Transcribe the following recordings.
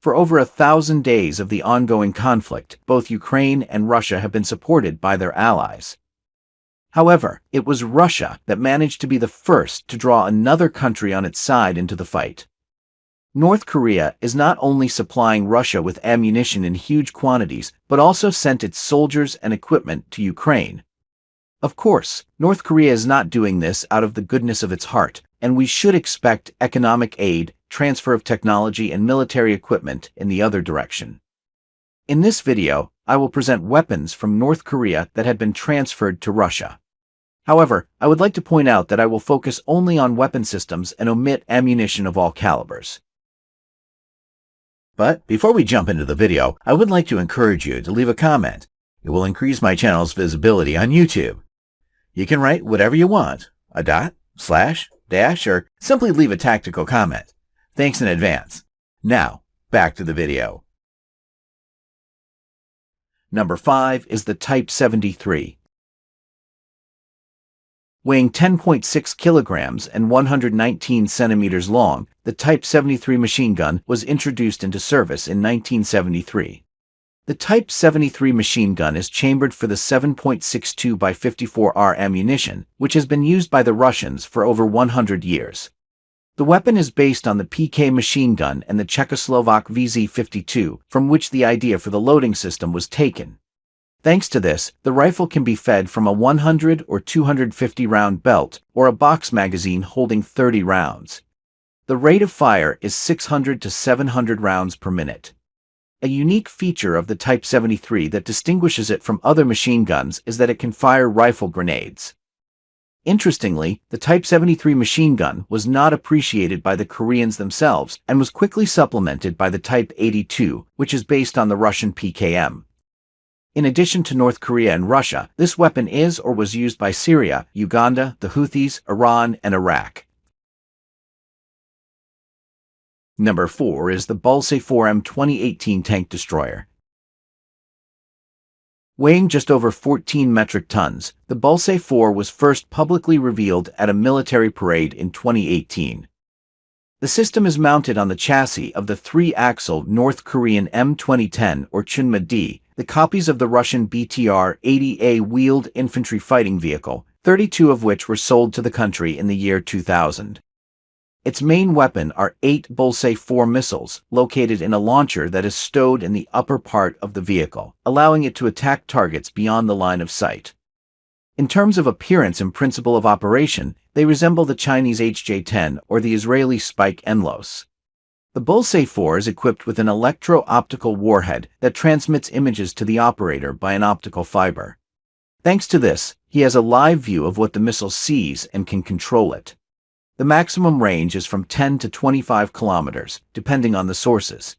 For over 1,000 days of the ongoing conflict, both Ukraine and Russia have been supported by their allies. However, it was Russia that managed to be the first to draw another country on its side into the fight. North Korea is not only supplying Russia with ammunition in huge quantities, but also sent its soldiers and equipment to Ukraine. Of course, North Korea is not doing this out of the goodness of its heart, and we should expect economic aid, transfer of technology and military equipment in the other direction. In this video, I will present weapons from North Korea that had been transferred to Russia. However, I would like to point out that I will focus only on weapon systems and omit ammunition of all calibers. But before we jump into the video, I would like to encourage you to leave a comment. It will increase my channel's visibility on YouTube. You can write whatever you want, a dot, slash, dash, or simply leave a tactical comment. Thanks in advance. Now, back to the video. Number 5 is the Type 73. Weighing 10.6 kilograms and 119 centimeters long, the Type 73 machine gun was introduced into service in 1973. The Type 73 machine gun is chambered for the 7.62 by 54R ammunition, which has been used by the Russians for over 100 years. The weapon is based on the PK machine gun and the Czechoslovak VZ-52, from which the idea for the loading system was taken. Thanks to this, the rifle can be fed from a 100 or 250 round belt or a box magazine holding 30 rounds. The rate of fire is 600 to 700 rounds per minute. A unique feature of the Type 73 that distinguishes it from other machine guns is that it can fire rifle grenades. Interestingly, the Type 73 machine gun was not appreciated by the Koreans themselves and was quickly supplemented by the Type 82, which is based on the Russian PKM. In addition to North Korea and Russia, this weapon is or was used by Syria, Uganda, the Houthis, Iran, and Iraq. Number 4 is the Bulse 4M 2018 tank destroyer. Weighing just over 14 metric tons, the Bulse 4 was first publicly revealed at a military parade in 2018. The system is mounted on the chassis of the 3-axle North Korean M2010 or Chunma-D, the copies of the Russian BTR-80A wheeled infantry fighting vehicle, 32 of which were sold to the country in the year 2000. Its main weapon are 8 Bulse 4 missiles, located in a launcher that is stowed in the upper part of the vehicle, allowing it to attack targets beyond the line of sight. In terms of appearance and principle of operation, they resemble the Chinese HJ-10 or the Israeli Spike Enlos. The Bulse 4 is equipped with an electro-optical warhead that transmits images to the operator by an optical fiber. Thanks to this, he has a live view of what the missile sees and can control it. The maximum range is from 10 to 25 kilometers, depending on the sources.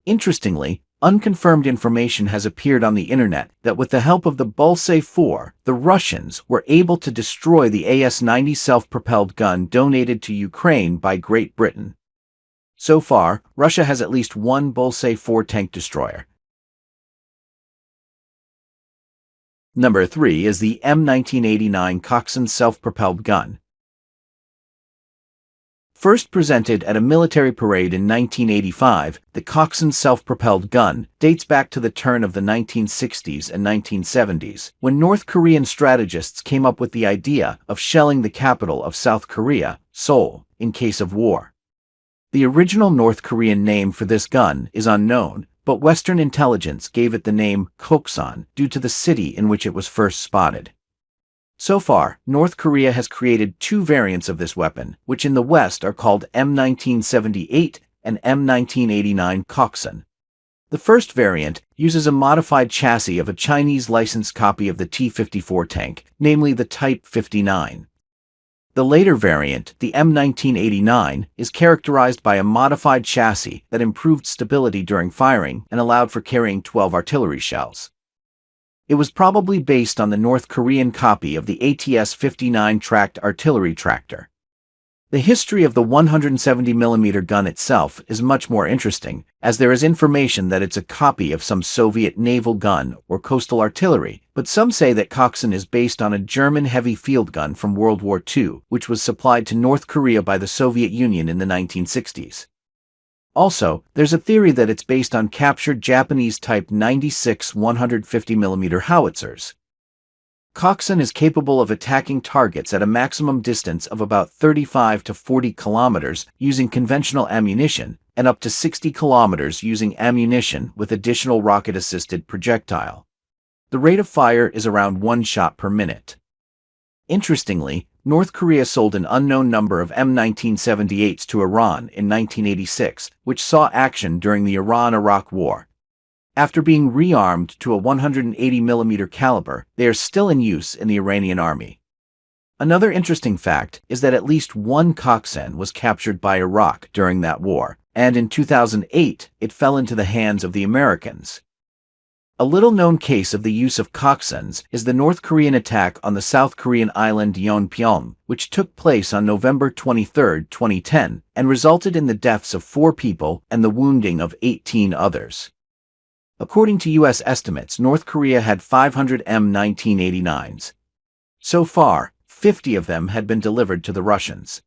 Interestingly, unconfirmed information has appeared on the internet that with the help of the Bulse 4, the Russians were able to destroy the AS-90 self-propelled gun donated to Ukraine by Great Britain. So far, Russia has at least one Bulse 4 tank destroyer. Number 3 is the M1989 Coxswain self-propelled gun. First presented at a military parade in 1985, the Coxswain self-propelled gun dates back to the turn of the 1960s and 1970s, when North Korean strategists came up with the idea of shelling the capital of South Korea, Seoul, in case of war. The original North Korean name for this gun is unknown, but Western intelligence gave it the name Coxswain due to the city in which it was first spotted. So far, North Korea has created 2 variants of this weapon, which in the West are called M1978 and M1989 Coxswain. The first variant uses a modified chassis of a Chinese licensed copy of the T-54 tank, namely the Type 59. The later variant, the M1989, is characterized by a modified chassis that improved stability during firing and allowed for carrying 12 artillery shells. It was probably based on the North Korean copy of the ATS-59 tracked artillery tractor. The history of the 170mm gun itself is much more interesting, as there is information that it's a copy of some Soviet naval gun or coastal artillery, but some say that Coxswain is based on a German heavy field gun from World War II, which was supplied to North Korea by the Soviet Union in the 1960s. Also, there's a theory that it's based on captured Japanese Type 96 150mm howitzers. Coxswain is capable of attacking targets at a maximum distance of about 35 to 40 kilometers using conventional ammunition and up to 60 kilometers using ammunition with additional rocket-assisted projectile. The rate of fire is around 1 shot per minute. Interestingly, North Korea sold an unknown number of M1978s to Iran in 1986, which saw action during the Iran-Iraq War. After being rearmed to a 180mm caliber, they are still in use in the Iranian army. Another interesting fact is that at least one Coxswain was captured by Iraq during that war, and in 2008 it fell into the hands of the Americans. A little-known case of the use of Coxswains is the North Korean attack on the South Korean island Yeonpyeong, which took place on November 23, 2010, and resulted in the deaths of 4 people and the wounding of 18 others. According to U.S. estimates, North Korea had 500 M1989s. So far, 50 of them had been delivered to the Russians.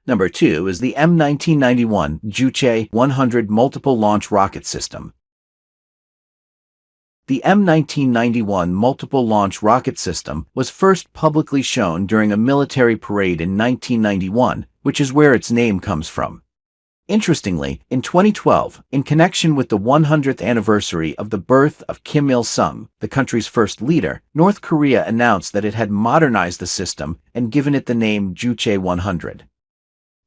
Number 2 is the M1991 Juche 100 Multiple Launch Rocket System. The M1991 Multiple Launch Rocket System was first publicly shown during a military parade in 1991, which is where its name comes from. Interestingly, in 2012, in connection with the 100th anniversary of the birth of Kim Il-sung, the country's first leader, North Korea announced that it had modernized the system and given it the name Juche 100.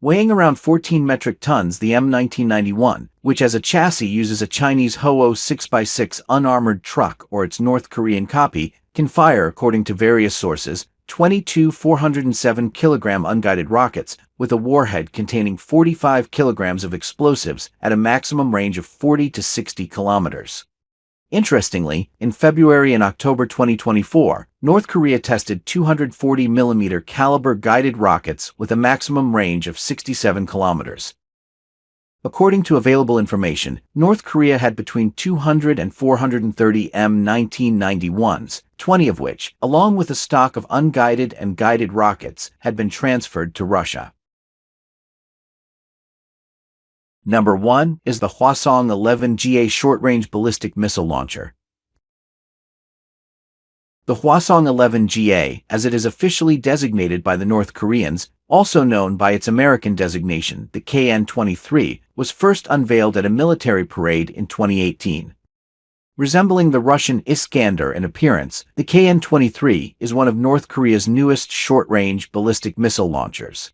Weighing around 14 metric tons, the M1991, which as a chassis uses a Chinese Ho-Oh 6x6 unarmored truck or its North Korean copy, can fire, according to various sources, 22 407 kilogram unguided rockets with a warhead containing 45 kilograms of explosives at a maximum range of 40 to 60 kilometers. Interestingly, in February and October 2024, North Korea tested 240mm caliber guided rockets with a maximum range of 67 kilometers. According to available information, North Korea had between 200 and 430 M1991s, 20 of which, along with a stock of unguided and guided rockets, had been transferred to Russia. Number 1 is the Hwasong-11GA short-range ballistic missile launcher. The Hwasong-11GA, as it is officially designated by the North Koreans, also known by its American designation, the KN-23, was first unveiled at a military parade in 2018. Resembling the Russian Iskander in appearance, the KN-23 is one of North Korea's newest short-range ballistic missile launchers.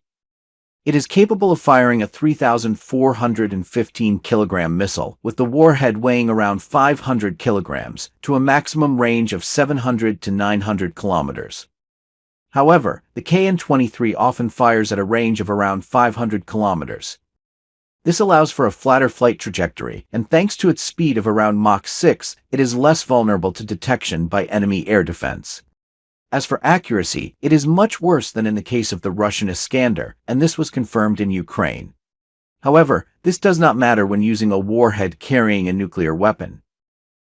It is capable of firing a 3,415 kilogram missile, with the warhead weighing around 500 kilograms, to a maximum range of 700 to 900 kilometers. However, the KN-23 often fires at a range of around 500 kilometers. This allows for a flatter flight trajectory, and thanks to its speed of around Mach 6, it is less vulnerable to detection by enemy air defense. As for accuracy, it is much worse than in the case of the Russian Iskander, and this was confirmed in Ukraine. However, this does not matter when using a warhead carrying a nuclear weapon.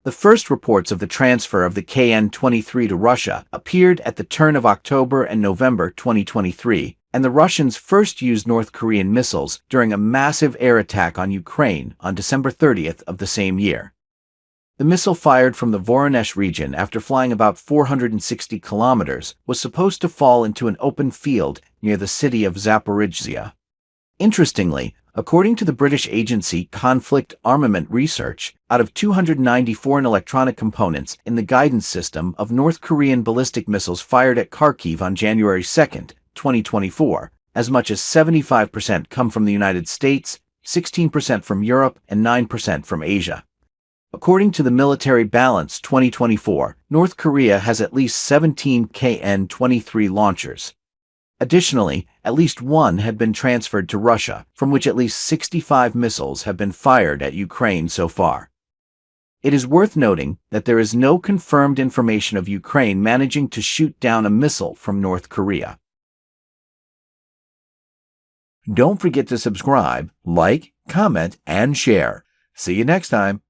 The first reports of the transfer of the KN-23 to Russia appeared at the turn of October and November 2023, and the Russians first used North Korean missiles during a massive air attack on Ukraine on December 30th of the same year. The missile, fired from the Voronezh region after flying about 460 kilometers, was supposed to fall into an open field near the city of Zaporizhzhia. Interestingly, according to the British agency Conflict Armament Research, out of 290 foreign electronic components in the guidance system of North Korean ballistic missiles fired at Kharkiv on January 2, 2024, as much as 75% come from the United States, 16% from Europe, and 9% from Asia. According to the Military Balance 2024, North Korea has at least 17 KN-23 launchers. Additionally, at least one had been transferred to Russia, from which at least 65 missiles have been fired at Ukraine so far. It is worth noting that there is no confirmed information of Ukraine managing to shoot down a missile from North Korea. Don't forget to subscribe, like, comment, and share. See you next time.